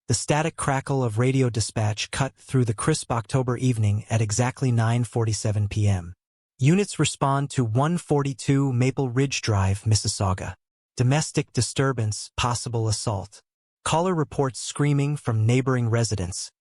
The static crackle of radio dispatch cut through the crisp October evening at exactly 9:47 p.m. Units respond to 142 Maple Ridge Drive, Mississauga. Domestic disturbance, possible assault. Caller reports screaming from neighboring residents.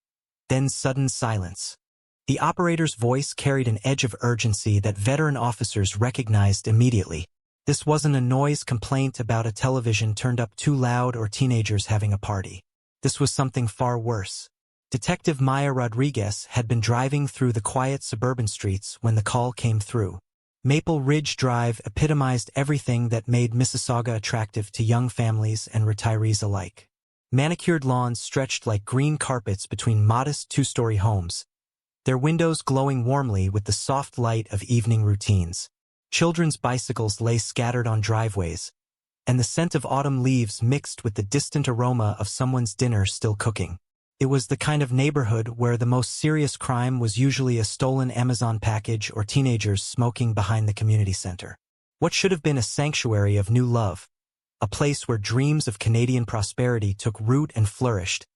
Then sudden silence. The operator's voice carried an edge of urgency that veteran officers recognized immediately. This wasn't a noise complaint about a television turned up too loud or teenagers having a party. This was something far worse. Detective Meera Rodriguez had been driving through the quiet suburban streets when the call came through. Maple Ridge Drive epitomized everything that made Mississauga attractive to young families and retirees alike. Manicured lawns stretched like green carpets between modest two-story homes, their windows glowing warmly with the soft light of evening routines. Children's bicycles lay scattered on driveways, and the scent of autumn leaves mixed with the distant aroma of someone's dinner still cooking. It was the kind of neighborhood where the most serious crime was usually a stolen Amazon package or teenagers smoking behind the community center. What should have been a sanctuary of new love, a place where dreams of Canadian prosperity took root and flourished,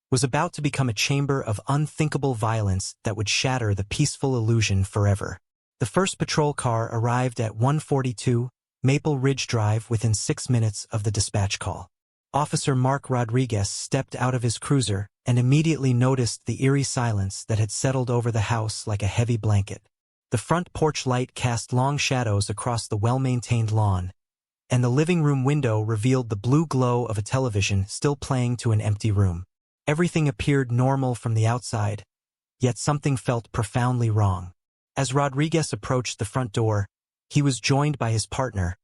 was about to become a chamber of unthinkable violence that would shatter the peaceful illusion forever. The first patrol car arrived at 142 Maple Ridge Drive within 6 minutes of the dispatch call. Officer Mark Rodriguez stepped out of his cruiser and immediately noticed the eerie silence that had settled over the house like a heavy blanket. The front porch light cast long shadows across the well-maintained lawn, and the living room window revealed the blue glow of a television still playing to an empty room. Everything appeared normal from the outside, yet something felt profoundly wrong. As Rodriguez approached the front door, he was joined by his partner,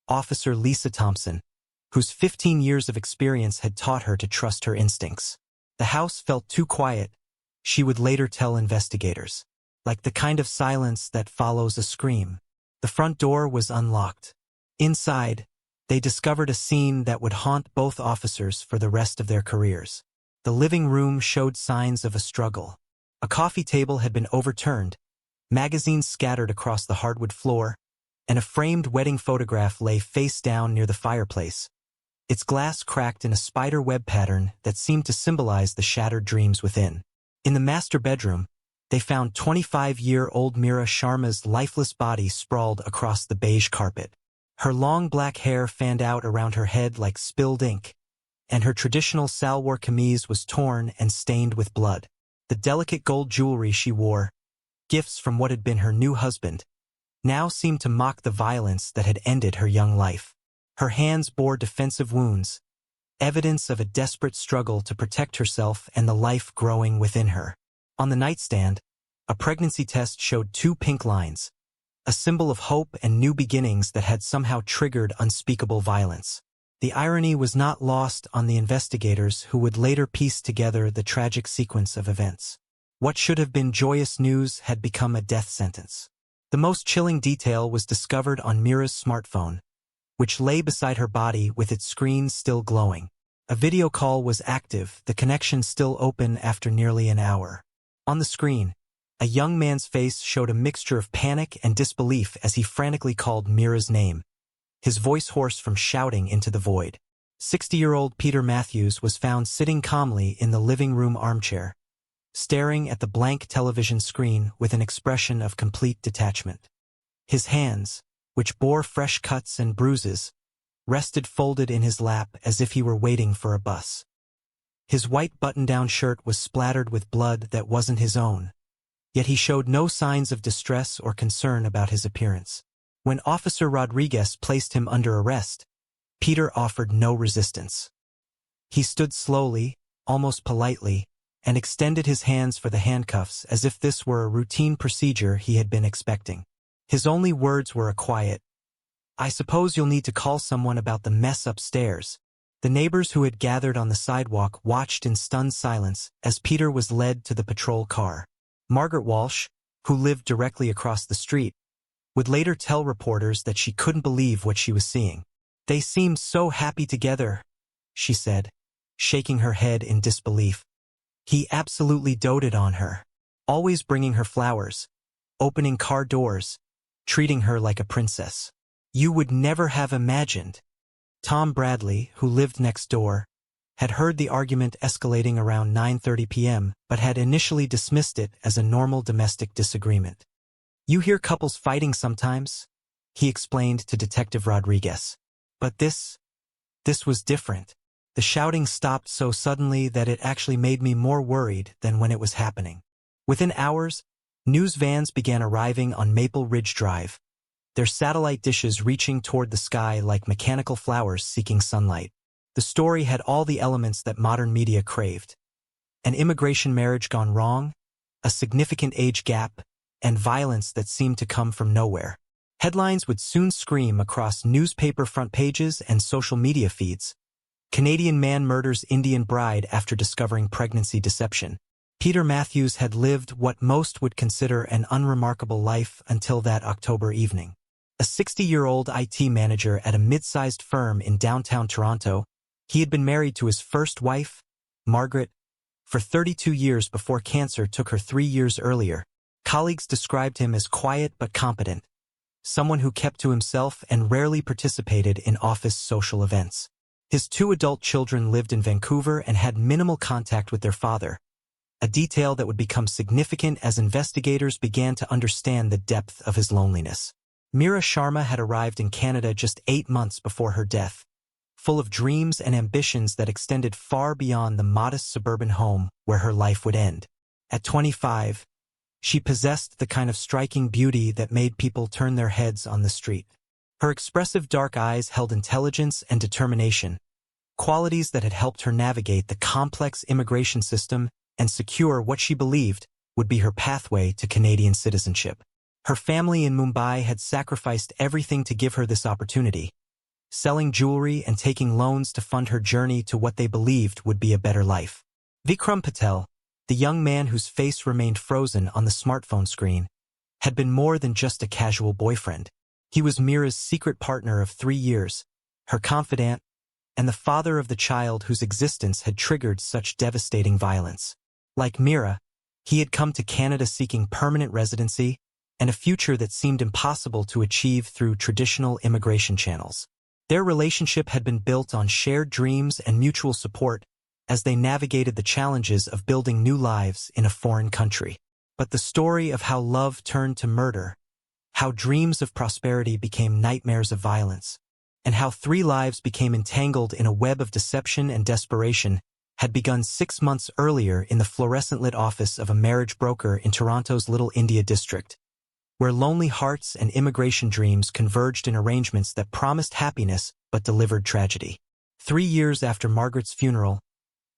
Officer Lisa Thompson, whose 15 years of experience had taught her to trust her instincts. The house felt too quiet, she would later tell investigators, like the kind of silence that follows a scream. The front door was unlocked. Inside, they discovered a scene that would haunt both officers for the rest of their careers. The living room showed signs of a struggle. A coffee table had been overturned, magazines scattered across the hardwood floor, and a framed wedding photograph lay face down near the fireplace, its glass cracked in a spider web pattern that seemed to symbolize the shattered dreams within. In the master bedroom, they found 25-year-old Meera Sharma's lifeless body sprawled across the beige carpet. Her long black hair fanned out around her head like spilled ink, and her traditional salwar kameez was torn and stained with blood. The delicate gold jewelry she wore, gifts from what had been her new husband, now seemed to mock the violence that had ended her young life. Her hands bore defensive wounds, evidence of a desperate struggle to protect herself and the life growing within her. On the nightstand, a pregnancy test showed 2 pink lines, a symbol of hope and new beginnings that had somehow triggered unspeakable violence. The irony was not lost on the investigators who would later piece together the tragic sequence of events. What should have been joyous news had become a death sentence. The most chilling detail was discovered on Meera's smartphone, which lay beside her body with its screen still glowing. A video call was active, the connection still open after nearly an hour. On the screen, a young man's face showed a mixture of panic and disbelief as he frantically called Meera's name, his voice hoarse from shouting into the void. 60-year-old Peter Matthews was found sitting calmly in the living room armchair, staring at the blank television screen with an expression of complete detachment. His hands, which bore fresh cuts and bruises, rested folded in his lap as if he were waiting for a bus. His white button-down shirt was splattered with blood that wasn't his own, yet he showed no signs of distress or concern about his appearance. When Officer Rodriguez placed him under arrest, Peter offered no resistance. He stood slowly, almost politely, and extended his hands for the handcuffs as if this were a routine procedure he had been expecting. His only words were a quiet, "I suppose you'll need to call someone about the mess upstairs." The neighbors who had gathered on the sidewalk watched in stunned silence as Peter was led to the patrol car. Margaret Walsh, who lived directly across the street, would later tell reporters that she couldn't believe what she was seeing. "They seemed so happy together," she said, shaking her head in disbelief. "He absolutely doted on her, always bringing her flowers, opening car doors, treating her like a princess. You would never have imagined." Tom Bradley, who lived next door, had heard the argument escalating around 9:30 p.m. but had initially dismissed it as a normal domestic disagreement. "You hear couples fighting sometimes," he explained to Detective Rodriguez. "But this was different. The shouting stopped so suddenly that it actually made me more worried than when it was happening." Within hours, news vans began arriving on Maple Ridge Drive, their satellite dishes reaching toward the sky like mechanical flowers seeking sunlight. The story had all the elements that modern media craved: an immigration marriage gone wrong, a significant age gap, and violence that seemed to come from nowhere. Headlines would soon scream across newspaper front pages and social media feeds: "Canadian man murders Indian bride after discovering pregnancy deception." Peter Matthews had lived what most would consider an unremarkable life until that October evening. A 60-year-old IT manager at a mid-sized firm in downtown Toronto, he had been married to his first wife, Margaret, for 32 years before cancer took her 3 years earlier. Colleagues described him as quiet but competent, someone who kept to himself and rarely participated in office social events. His 2 adult children lived in Vancouver and had minimal contact with their father, a detail that would become significant as investigators began to understand the depth of his loneliness. Meera Sharma had arrived in Canada just 8 months before her death, full of dreams and ambitions that extended far beyond the modest suburban home where her life would end. At 25, she possessed the kind of striking beauty that made people turn their heads on the street. Her expressive dark eyes held intelligence and determination, qualities that had helped her navigate the complex immigration system and secure what she believed would be her pathway to Canadian citizenship. Her family in Mumbai had sacrificed everything to give her this opportunity, selling jewelry and taking loans to fund her journey to what they believed would be a better life. Vikram Patel, the young man whose face remained frozen on the smartphone screen, had been more than just a casual boyfriend. He was Meera's secret partner of 3 years, her confidant, and the father of the child whose existence had triggered such devastating violence. Like Meera, he had come to Canada seeking permanent residency and a future that seemed impossible to achieve through traditional immigration channels. Their relationship had been built on shared dreams and mutual support as they navigated the challenges of building new lives in a foreign country. But the story of how love turned to murder, how dreams of prosperity became nightmares of violence, and how 3 lives became entangled in a web of deception and desperation had begun 6 months earlier in the fluorescent-lit office of a marriage broker in Toronto's Little India district, where lonely hearts and immigration dreams converged in arrangements that promised happiness but delivered tragedy. 3 years after Margaret's funeral,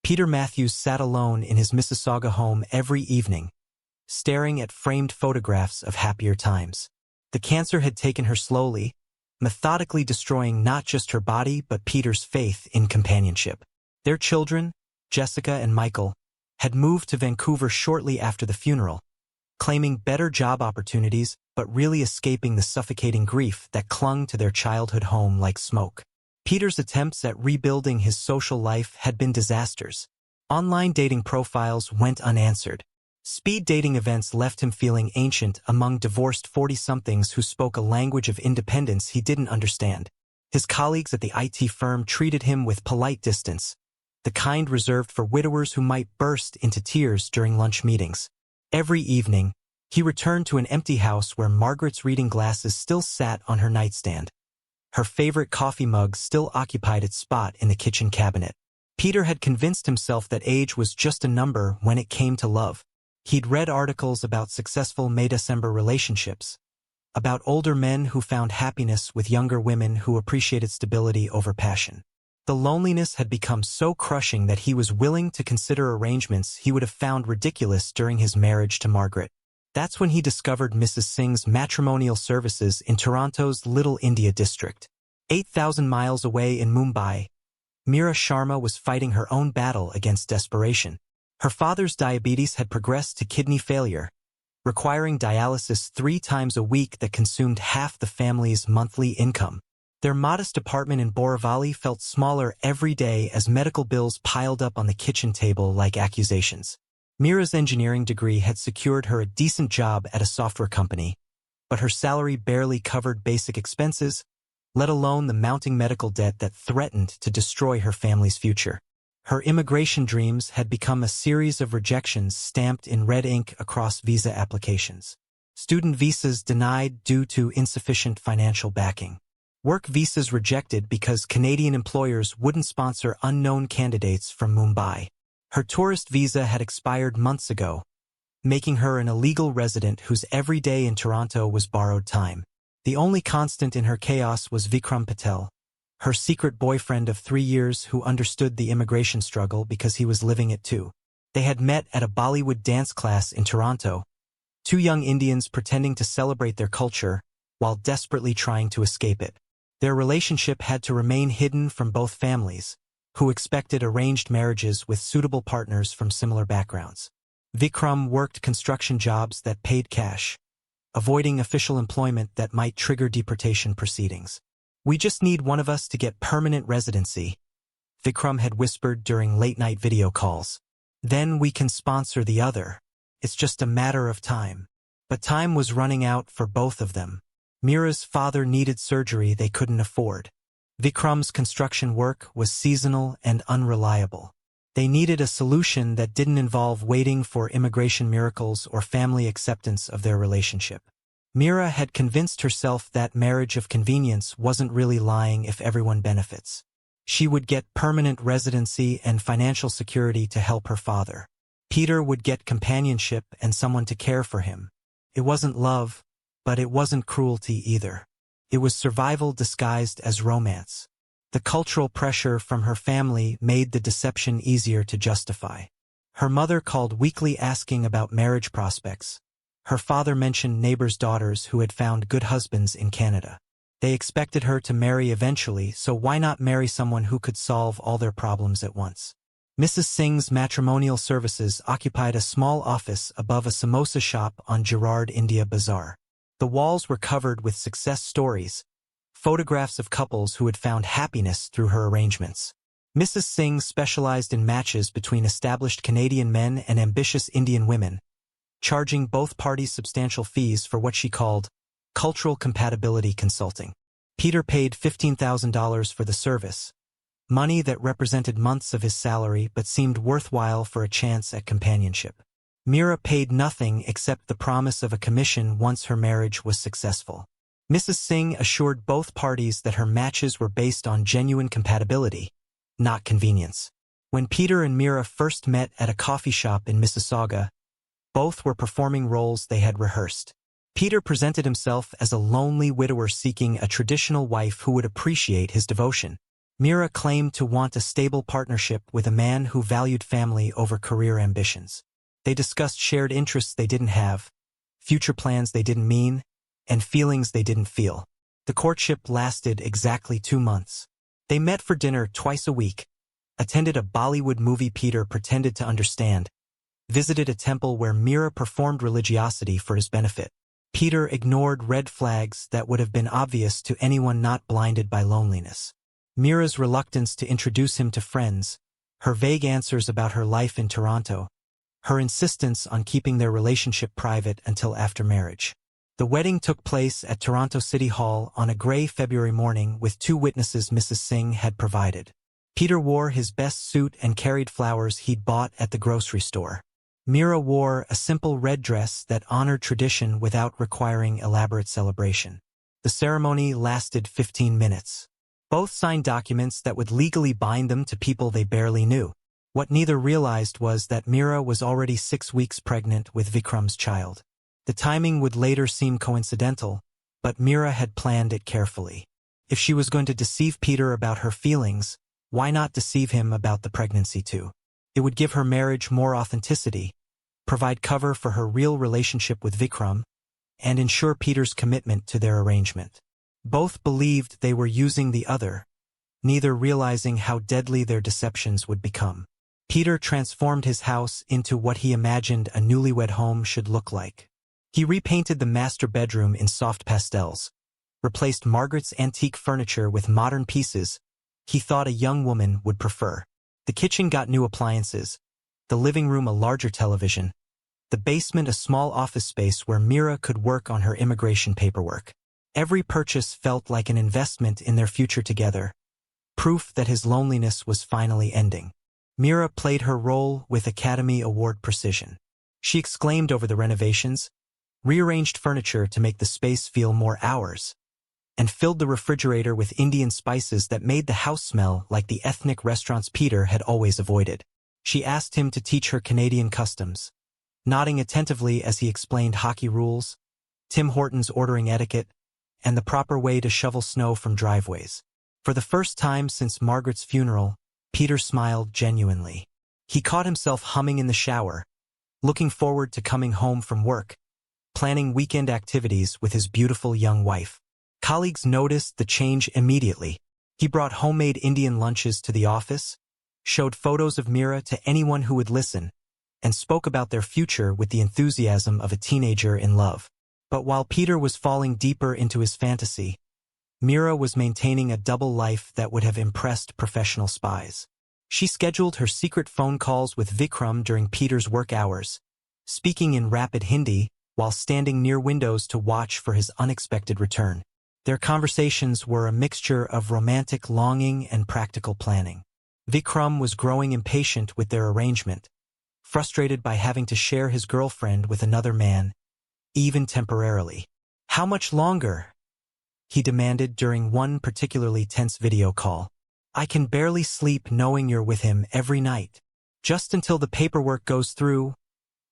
Peter Matthews sat alone in his Mississauga home every evening, staring at framed photographs of happier times. The cancer had taken her slowly, methodically destroying not just her body but Peter's faith in companionship. Their children, Jessica and Michael, had moved to Vancouver shortly after the funeral, claiming better job opportunities but really escaping the suffocating grief that clung to their childhood home like smoke. Peter's attempts at rebuilding his social life had been disasters. Online dating profiles went unanswered. Speed dating events left him feeling ancient among divorced 40-somethings who spoke a language of independence he didn't understand. His colleagues at the IT firm treated him with polite distance, the kind reserved for widowers who might burst into tears during lunch meetings. Every evening, he returned to an empty house where Margaret's reading glasses still sat on her nightstand. Her favorite coffee mug still occupied its spot in the kitchen cabinet. Peter had convinced himself that age was just a number when it came to love. He'd read articles about successful May-December relationships, about older men who found happiness with younger women who appreciated stability over passion. The loneliness had become so crushing that he was willing to consider arrangements he would have found ridiculous during his marriage to Margaret. That's when he discovered Mrs. Singh's matrimonial services in Toronto's Little India district. 8,000 miles away in Mumbai, Meera Sharma was fighting her own battle against desperation. Her father's diabetes had progressed to kidney failure, requiring dialysis 3 times a week that consumed half the family's monthly income. Their modest apartment in Borivali felt smaller every day as medical bills piled up on the kitchen table like accusations. Meera's engineering degree had secured her a decent job at a software company, but her salary barely covered basic expenses, let alone the mounting medical debt that threatened to destroy her family's future. Her immigration dreams had become a series of rejections stamped in red ink across visa applications. Student visas denied due to insufficient financial backing. Work visas rejected because Canadian employers wouldn't sponsor unknown candidates from Mumbai. Her tourist visa had expired months ago, making her an illegal resident whose every day in Toronto was borrowed time. The only constant in her chaos was Vikram Patel, her secret boyfriend of 3 years who understood the immigration struggle because he was living it too. They had met at a Bollywood dance class in Toronto, two young Indians pretending to celebrate their culture while desperately trying to escape it. Their relationship had to remain hidden from both families, who expected arranged marriages with suitable partners from similar backgrounds. Vikram worked construction jobs that paid cash, avoiding official employment that might trigger deportation proceedings. "We just need one of us to get permanent residency," Vikram had whispered during late-night video calls. "Then we can sponsor the other. It's just a matter of time." But time was running out for both of them. Meera's father needed surgery they couldn't afford. Vikram's construction work was seasonal and unreliable. They needed a solution that didn't involve waiting for immigration miracles or family acceptance of their relationship. Meera had convinced herself that marriage of convenience wasn't really lying if everyone benefits. She would get permanent residency and financial security to help her father. Peter would get companionship and someone to care for him. It wasn't love, but it wasn't cruelty either. It was survival disguised as romance. The cultural pressure from her family made the deception easier to justify. Her mother called weekly asking about marriage prospects. Her father mentioned neighbors' daughters who had found good husbands in Canada. They expected her to marry eventually, so why not marry someone who could solve all their problems at once? Mrs. Singh's matrimonial services occupied a small office above a samosa shop on Girard India Bazaar. The walls were covered with success stories, photographs of couples who had found happiness through her arrangements. Mrs. Singh specialized in matches between established Canadian men and ambitious Indian women, charging both parties substantial fees for what she called cultural compatibility consulting. Peter paid $15,000 for the service, money that represented months of his salary but seemed worthwhile for a chance at companionship. Meera paid nothing except the promise of a commission once her marriage was successful. Mrs. Singh assured both parties that her matches were based on genuine compatibility, not convenience. When Peter and Meera first met at a coffee shop in Mississauga, both were performing roles they had rehearsed. Peter presented himself as a lonely widower seeking a traditional wife who would appreciate his devotion. Meera claimed to want a stable partnership with a man who valued family over career ambitions. They discussed shared interests they didn't have, future plans they didn't mean, and feelings they didn't feel. The courtship lasted exactly 2 months. They met for dinner twice a week, attended a Bollywood movie Peter pretended to understand, visited a temple where Meera performed religiosity for his benefit. Peter ignored red flags that would have been obvious to anyone not blinded by loneliness. Meera's reluctance to introduce him to friends, her vague answers about her life in Toronto, her insistence on keeping their relationship private until after marriage. The wedding took place at Toronto City Hall on a gray February morning with 2 witnesses Mrs. Singh had provided. Peter wore his best suit and carried flowers he'd bought at the grocery store. Meera wore a simple red dress that honored tradition without requiring elaborate celebration. The ceremony lasted 15 minutes. Both signed documents that would legally bind them to people they barely knew. What neither realized was that Meera was already 6 weeks pregnant with Vikram's child. The timing would later seem coincidental, but Meera had planned it carefully. If she was going to deceive Peter about her feelings, why not deceive him about the pregnancy too? It would give her marriage more authenticity, provide cover for her real relationship with Vikram, and ensure Peter's commitment to their arrangement. Both believed they were using the other, neither realizing how deadly their deceptions would become. Peter transformed his house into what he imagined a newlywed home should look like. He repainted the master bedroom in soft pastels, replaced Margaret's antique furniture with modern pieces he thought a young woman would prefer. The kitchen got new appliances, the living room a larger television, the basement a small office space where Meera could work on her immigration paperwork. Every purchase felt like an investment in their future together, proof that his loneliness was finally ending. Meera played her role with Academy Award precision. She exclaimed over the renovations, rearranged furniture to make the space feel more ours, and filled the refrigerator with Indian spices that made the house smell like the ethnic restaurants Peter had always avoided. She asked him to teach her Canadian customs, nodding attentively as he explained hockey rules, Tim Hortons ordering etiquette, and the proper way to shovel snow from driveways. For the first time since Margaret's funeral, Peter smiled genuinely. He caught himself humming in the shower, looking forward to coming home from work, planning weekend activities with his beautiful young wife. Colleagues noticed the change immediately. He brought homemade Indian lunches to the office, showed photos of Meera to anyone who would listen, and spoke about their future with the enthusiasm of a teenager in love. But while Peter was falling deeper into his fantasy, Meera was maintaining a double life that would have impressed professional spies. She scheduled her secret phone calls with Vikram during Peter's work hours, speaking in rapid Hindi while standing near windows to watch for his unexpected return. Their conversations were a mixture of romantic longing and practical planning. Vikram was growing impatient with their arrangement, frustrated by having to share his girlfriend with another man, even temporarily. "How much longer?" he demanded during one particularly tense video call. "I can barely sleep knowing you're with him every night." "Just until the paperwork goes through,"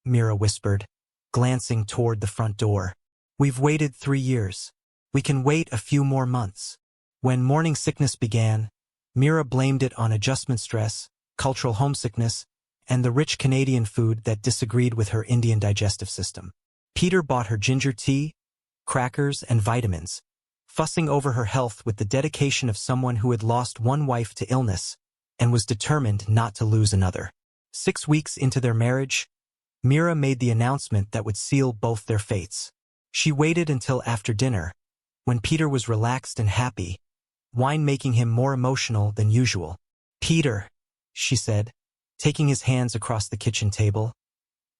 Meera whispered, glancing toward the front door. "We've waited 3 years. We can wait a few more months." When morning sickness began, Meera blamed it on adjustment stress, cultural homesickness, and the rich Canadian food that disagreed with her Indian digestive system. Peter bought her ginger tea, crackers, and vitamins, fussing over her health with the dedication of someone who had lost one wife to illness and was determined not to lose another. 6 weeks into their marriage, Meera made the announcement that would seal both their fates. She waited until after dinner, when Peter was relaxed and happy, wine making him more emotional than usual. "Peter," she said, taking his hands across the kitchen table,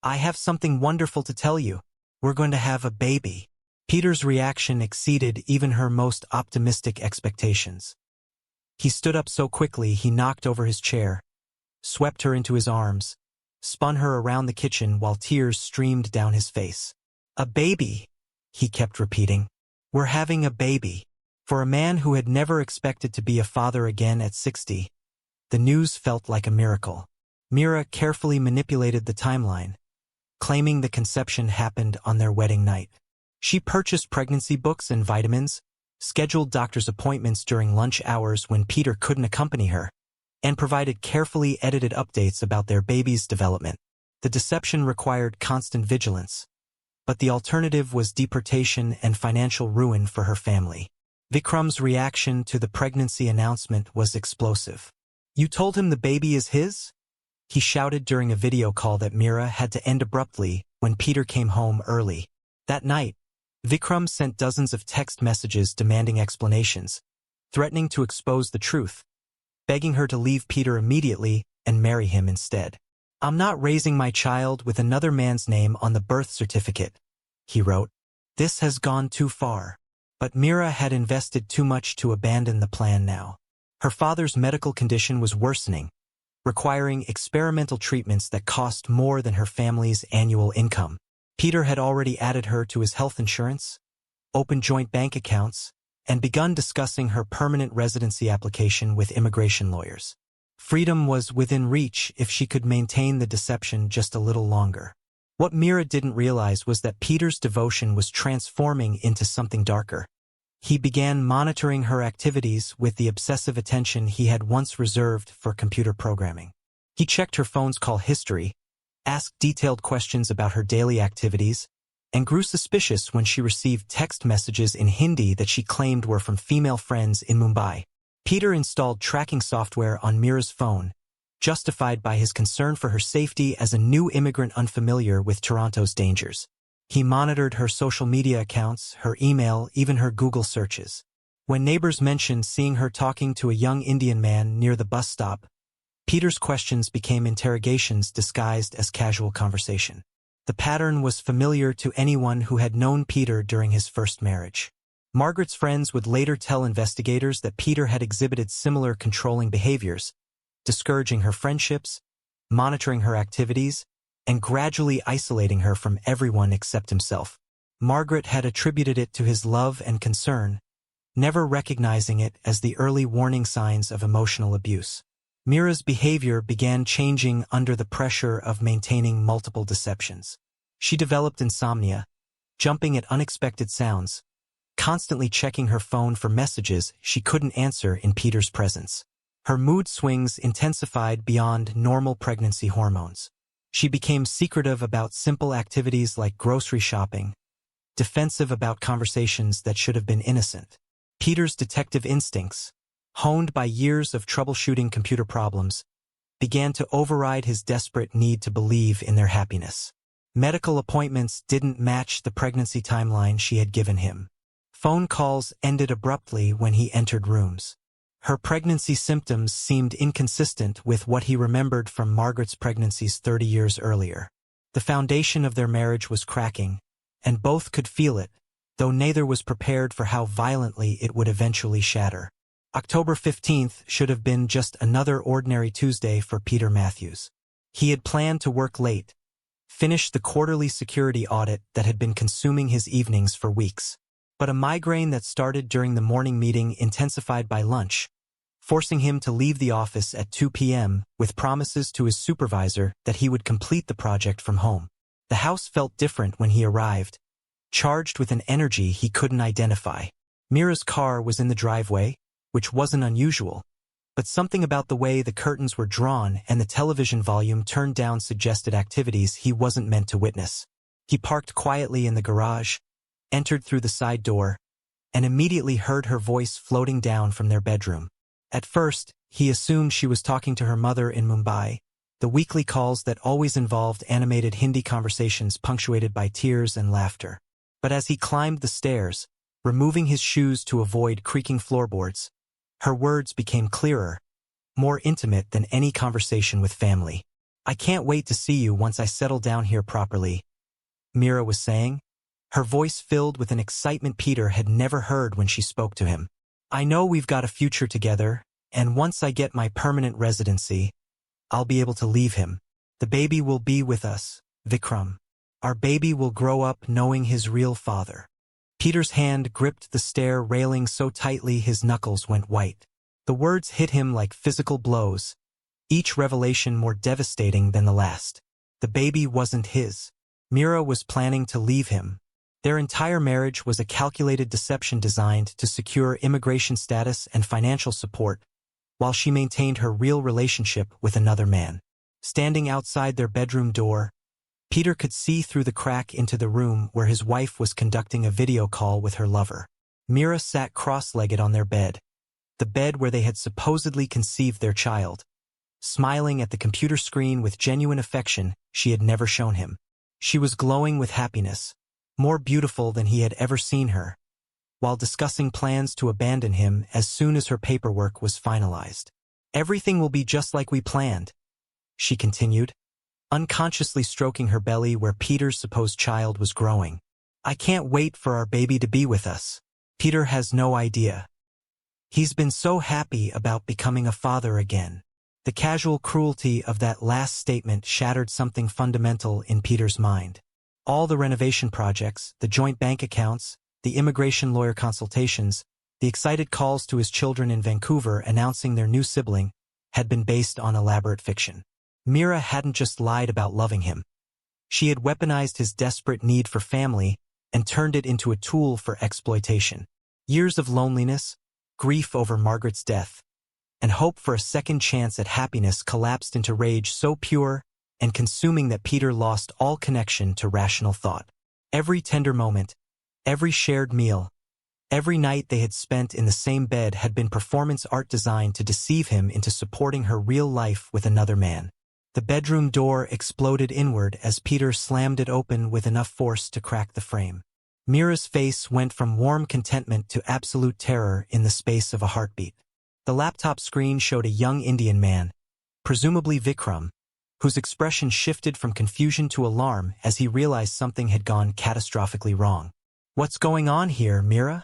"I have something wonderful to tell you. We're going to have a baby." Peter's reaction exceeded even her most optimistic expectations. He stood up so quickly he knocked over his chair, swept her into his arms, spun her around the kitchen while tears streamed down his face. "A baby," he kept repeating. "We're having a baby." For a man who had never expected to be a father again at 60, the news felt like a miracle. Meera carefully manipulated the timeline, claiming the conception happened on their wedding night. She purchased pregnancy books and vitamins, scheduled doctor's appointments during lunch hours when Peter couldn't accompany her, and provided carefully edited updates about their baby's development. The deception required constant vigilance, but the alternative was deportation and financial ruin for her family. Vikram's reaction to the pregnancy announcement was explosive. "You told him the baby is his?" he shouted during a video call that Meera had to end abruptly when Peter came home early. That night, Vikram sent dozens of text messages demanding explanations, threatening to expose the truth, begging her to leave Peter immediately and marry him instead. "I'm not raising my child with another man's name on the birth certificate," he wrote. "This has gone too far." But Meera had invested too much to abandon the plan now. Her father's medical condition was worsening, requiring experimental treatments that cost more than her family's annual income. Peter had already added her to his health insurance, opened joint bank accounts, and begun discussing her permanent residency application with immigration lawyers. Freedom was within reach if she could maintain the deception just a little longer. What Meera didn't realize was that Peter's devotion was transforming into something darker. He began monitoring her activities with the obsessive attention he had once reserved for computer programming. He checked her phone's call history, asked detailed questions about her daily activities, and grew suspicious when she received text messages in Hindi that she claimed were from female friends in Mumbai. Peter installed tracking software on Meera's phone, justified by his concern for her safety as a new immigrant unfamiliar with Toronto's dangers. He monitored her social media accounts, her email, even her Google searches. When neighbors mentioned seeing her talking to a young Indian man near the bus stop, Peter's questions became interrogations disguised as casual conversation. The pattern was familiar to anyone who had known Peter during his first marriage. Margaret's friends would later tell investigators that Peter had exhibited similar controlling behaviors, discouraging her friendships, monitoring her activities, and gradually isolating her from everyone except himself. Margaret had attributed it to his love and concern, never recognizing it as the early warning signs of emotional abuse. Meera's behavior began changing under the pressure of maintaining multiple deceptions. She developed insomnia, jumping at unexpected sounds, constantly checking her phone for messages she couldn't answer in Peter's presence. Her mood swings intensified beyond normal pregnancy hormones. She became secretive about simple activities like grocery shopping, defensive about conversations that should have been innocent. Peter's detective instincts, honed by years of troubleshooting computer problems, began to override his desperate need to believe in their happiness. Medical appointments didn't match the pregnancy timeline she had given him. Phone calls ended abruptly when he entered rooms. Her pregnancy symptoms seemed inconsistent with what he remembered from Margaret's pregnancies 30 years earlier. The foundation of their marriage was cracking, and both could feel it, though neither was prepared for how violently it would eventually shatter. October 15th should have been just another ordinary Tuesday for Peter Matthews. He had planned to work late, finish the quarterly security audit that had been consuming his evenings for weeks. But a migraine that started during the morning meeting intensified by lunch, forcing him to leave the office at 2 p.m. with promises to his supervisor that he would complete the project from home. The house felt different when he arrived, charged with an energy he couldn't identify. Meera's car was in the driveway, which wasn't unusual, but something about the way the curtains were drawn and the television volume turned down suggested activities he wasn't meant to witness. He parked quietly in the garage, entered through the side door, and immediately heard her voice floating down from their bedroom. At first, he assumed she was talking to her mother in Mumbai, the weekly calls that always involved animated Hindi conversations punctuated by tears and laughter. But as he climbed the stairs, removing his shoes to avoid creaking floorboards, her words became clearer, more intimate than any conversation with family. "I can't wait to see you once I settle down here properly," Meera was saying, her voice filled with an excitement Peter had never heard when she spoke to him. "I know we've got a future together, and once I get my permanent residency, I'll be able to leave him. The baby will be with us, Vikram. Our baby will grow up knowing his real father." Peter's hand gripped the stair railing so tightly his knuckles went white. The words hit him like physical blows, each revelation more devastating than the last. The baby wasn't his. Meera was planning to leave him. Their entire marriage was a calculated deception designed to secure immigration status and financial support, while she maintained her real relationship with another man. Standing outside their bedroom door, Peter could see through the crack into the room where his wife was conducting a video call with her lover. Meera sat cross-legged on their bed, the bed where they had supposedly conceived their child, smiling at the computer screen with genuine affection she had never shown him. She was glowing with happiness, more beautiful than he had ever seen her, while discussing plans to abandon him as soon as her paperwork was finalized. "Everything will be just like we planned," she continued, unconsciously stroking her belly where Peter's supposed child was growing. "I can't wait for our baby to be with us. Peter has no idea. He's been so happy about becoming a father again." The casual cruelty of that last statement shattered something fundamental in Peter's mind. All the renovation projects, the joint bank accounts, the immigration lawyer consultations, the excited calls to his children in Vancouver announcing their new sibling, had been based on elaborate fiction. Meera hadn't just lied about loving him. She had weaponized his desperate need for family and turned it into a tool for exploitation. Years of loneliness, grief over Margaret's death, and hope for a second chance at happiness collapsed into rage so pure and consuming that Peter lost all connection to rational thought. Every tender moment, every shared meal, every night they had spent in the same bed had been performance art designed to deceive him into supporting her real life with another man. The bedroom door exploded inward as Peter slammed it open with enough force to crack the frame. Meera's face went from warm contentment to absolute terror in the space of a heartbeat. The laptop screen showed a young Indian man, presumably Vikram, whose expression shifted from confusion to alarm as he realized something had gone catastrophically wrong. "What's going on here, Meera?"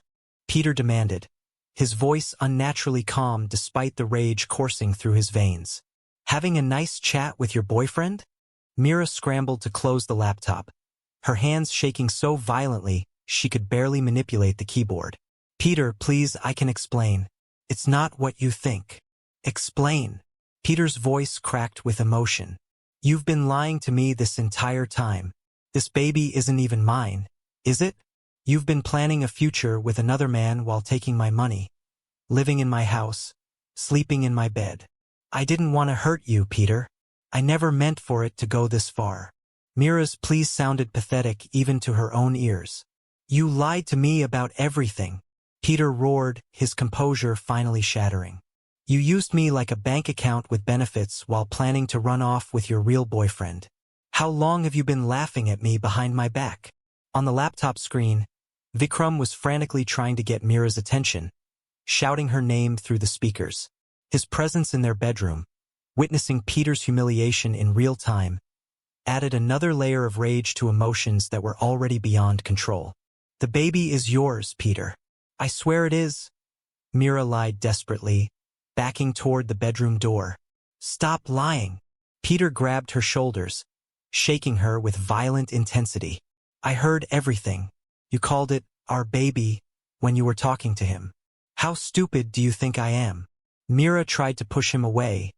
Peter demanded, his voice unnaturally calm despite the rage coursing through his veins. Having a nice chat with your boyfriend? Meera scrambled to close the laptop, her hands shaking so violently she could barely manipulate the keyboard. Peter, please, I can explain. It's not what you think. Explain. Peter's voice cracked with emotion. You've been lying to me this entire time. This baby isn't even mine, is it? You've been planning a future with another man while taking my money, living in my house, sleeping in my bed. I didn't want to hurt you, Peter. I never meant for it to go this far. Meera's pleas sounded pathetic even to her own ears. You lied to me about everything. Peter roared, his composure finally shattering. You used me like a bank account with benefits while planning to run off with your real boyfriend. How long have you been laughing at me behind my back? On the laptop screen, Vikram was frantically trying to get Meera's attention, shouting her name through the speakers. His presence in their bedroom, witnessing Peter's humiliation in real time, added another layer of rage to emotions that were already beyond control. The baby is yours, Peter. I swear it is. Meera lied desperately, backing toward the bedroom door. Stop lying. Peter grabbed her shoulders, shaking her with violent intensity. I heard everything. You called it our baby when you were talking to him. How stupid do you think I am? Meera tried to push him away,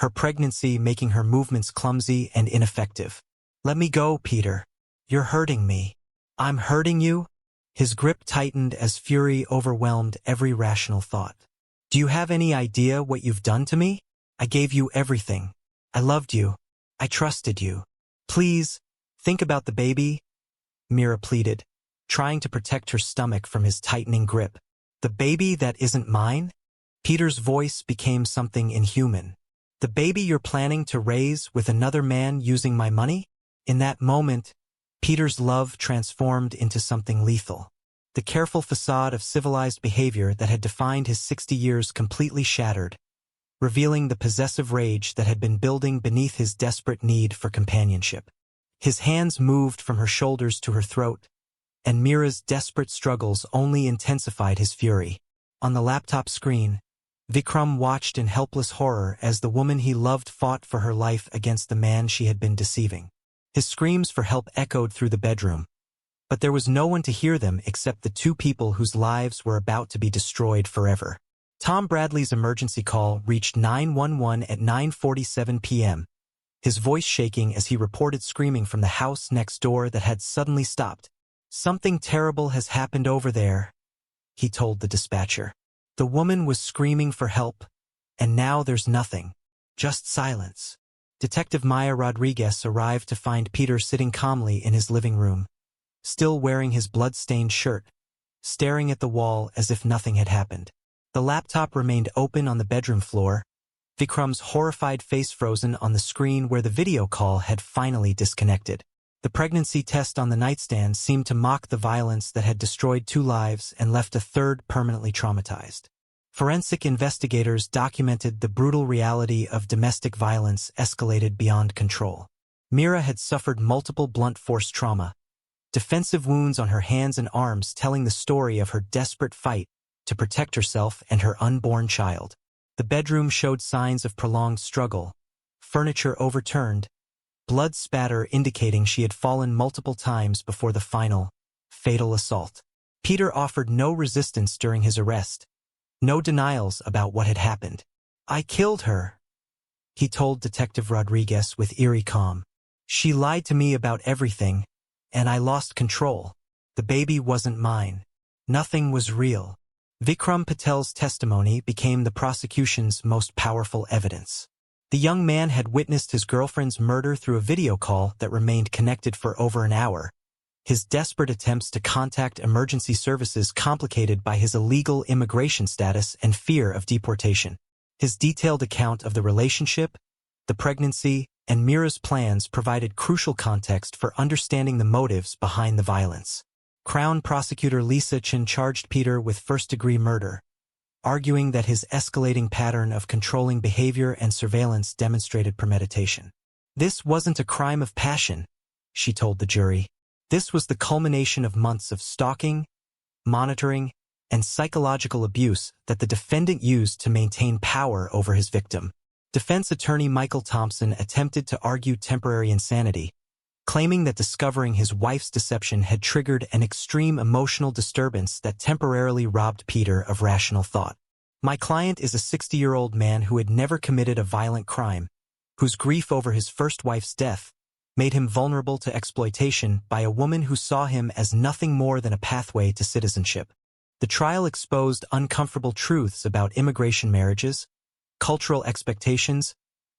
her pregnancy making her movements clumsy and ineffective. Let me go, Peter. You're hurting me. I'm hurting you? His grip tightened as fury overwhelmed every rational thought. Do you have any idea what you've done to me? I gave you everything. I loved you. I trusted you. Please, think about the baby, Meera pleaded, trying to protect her stomach from his tightening grip. The baby that isn't mine? Peter's voice became something inhuman. The baby you're planning to raise with another man using my money? In that moment, Peter's love transformed into something lethal. The careful facade of civilized behavior that had defined his 60 years completely shattered, revealing the possessive rage that had been building beneath his desperate need for companionship. His hands moved from her shoulders to her throat, and Meera's desperate struggles only intensified his fury. On the laptop screen, Vikram watched in helpless horror as the woman he loved fought for her life against the man she had been deceiving. His screams for help echoed through the bedroom, but there was no one to hear them except the two people whose lives were about to be destroyed forever. Tom Bradley's emergency call reached 911 at 9:47 p.m., his voice shaking as he reported screaming from the house next door that had suddenly stopped. Something terrible has happened over there, he told the dispatcher. The woman was screaming for help, and now there's nothing, just silence. Detective Maya Rodriguez arrived to find Peter sitting calmly in his living room, still wearing his blood-stained shirt, staring at the wall as if nothing had happened. The laptop remained open on the bedroom floor, Vikram's horrified face frozen on the screen where the video call had finally disconnected. The pregnancy test on the nightstand seemed to mock the violence that had destroyed 2 lives and left a third permanently traumatized. Forensic investigators documented the brutal reality of domestic violence escalated beyond control. Meera had suffered multiple blunt force trauma, defensive wounds on her hands and arms telling the story of her desperate fight to protect herself and her unborn child. The bedroom showed signs of prolonged struggle, furniture overturned, blood spatter indicating she had fallen multiple times before the final, fatal assault. Peter offered no resistance during his arrest, no denials about what had happened. I killed her, he told Detective Rodriguez with eerie calm. She lied to me about everything, and I lost control. The baby wasn't mine. Nothing was real. Vikram Patel's testimony became the prosecution's most powerful evidence. The young man had witnessed his girlfriend's murder through a video call that remained connected for over an hour, his desperate attempts to contact emergency services complicated by his illegal immigration status and fear of deportation. His detailed account of the relationship, the pregnancy, and Meera's plans provided crucial context for understanding the motives behind the violence. Crown Prosecutor Lisa Chen charged Peter with first-degree murder, arguing that his escalating pattern of controlling behavior and surveillance demonstrated premeditation. This wasn't a crime of passion, she told the jury. This was the culmination of months of stalking, monitoring, and psychological abuse that the defendant used to maintain power over his victim. Defense attorney Michael Thompson attempted to argue temporary insanity, claiming that discovering his wife's deception had triggered an extreme emotional disturbance that temporarily robbed Peter of rational thought. My client is a 60-year-old man who had never committed a violent crime, whose grief over his first wife's death made him vulnerable to exploitation by a woman who saw him as nothing more than a pathway to citizenship. The trial exposed uncomfortable truths about immigration marriages, cultural expectations,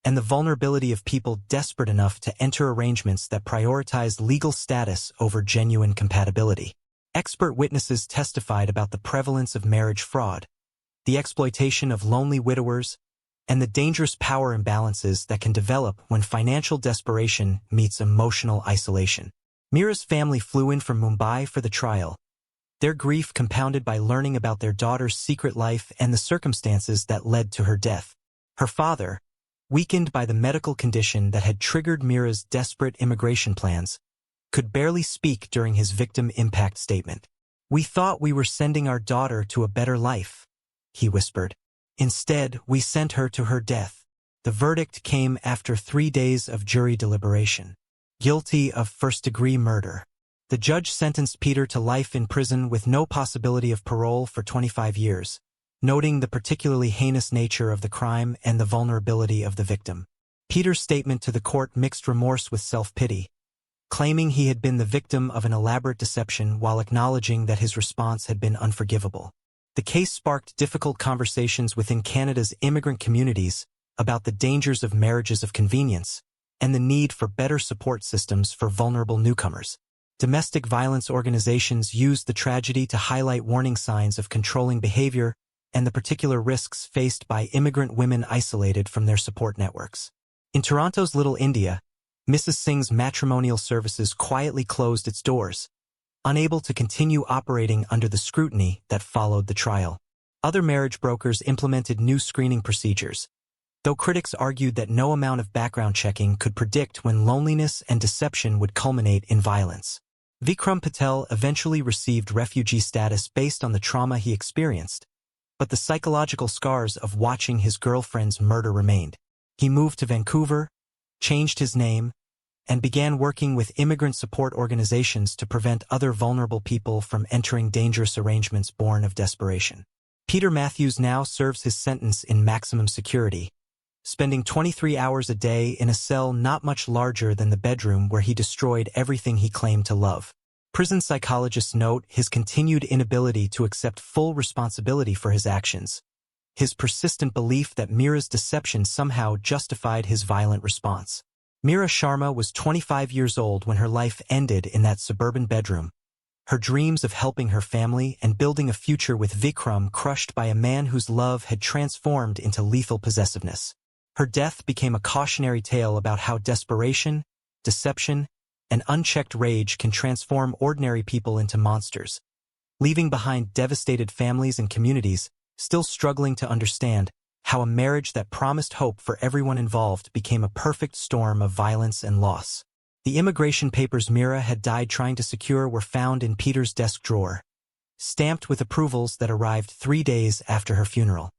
and the vulnerability of people desperate enough to enter arrangements that prioritized legal status over genuine compatibility. Expert witnesses testified about the prevalence of marriage fraud, the exploitation of lonely widowers, and the dangerous power imbalances that can develop when financial desperation meets emotional isolation. Meera's family flew in from Mumbai for the trial, their grief compounded by learning about their daughter's secret life and the circumstances that led to her death. Her father, weakened by the medical condition that had triggered Meera's desperate immigration plans, could barely speak during his victim impact statement. "We thought we were sending our daughter to a better life," he whispered. "Instead, we sent her to her death." The verdict came after 3 days of jury deliberation. Guilty of first-degree murder. The judge sentenced Peter to life in prison with no possibility of parole for 25 years, noting the particularly heinous nature of the crime and the vulnerability of the victim. Peter's statement to the court mixed remorse with self-pity, claiming he had been the victim of an elaborate deception while acknowledging that his response had been unforgivable. The case sparked difficult conversations within Canada's immigrant communities about the dangers of marriages of convenience and the need for better support systems for vulnerable newcomers. Domestic violence organizations used the tragedy to highlight warning signs of controlling behavior and the particular risks faced by immigrant women isolated from their support networks. In Toronto's Little India, Mrs. Singh's matrimonial services quietly closed its doors, unable to continue operating under the scrutiny that followed the trial. Other marriage brokers implemented new screening procedures, though critics argued that no amount of background checking could predict when loneliness and deception would culminate in violence. Vikram Patel eventually received refugee status based on the trauma he experienced, but the psychological scars of watching his girlfriend's murder remained. He moved to Vancouver, changed his name, and began working with immigrant support organizations to prevent other vulnerable people from entering dangerous arrangements born of desperation. Peter Matthews now serves his sentence in maximum security, spending 23 hours a day in a cell not much larger than the bedroom where he destroyed everything he claimed to love. Prison psychologists note his continued inability to accept full responsibility for his actions, his persistent belief that Meera's deception somehow justified his violent response. Meera Sharma was 25 years old when her life ended in that suburban bedroom, her dreams of helping her family and building a future with Vikram crushed by a man whose love had transformed into lethal possessiveness. Her death became a cautionary tale about how desperation, deception, and unchecked rage can transform ordinary people into monsters, leaving behind devastated families and communities still struggling to understand how a marriage that promised hope for everyone involved became a perfect storm of violence and loss. The immigration papers Meera had died trying to secure were found in Peter's desk drawer, stamped with approvals that arrived 3 days after her funeral.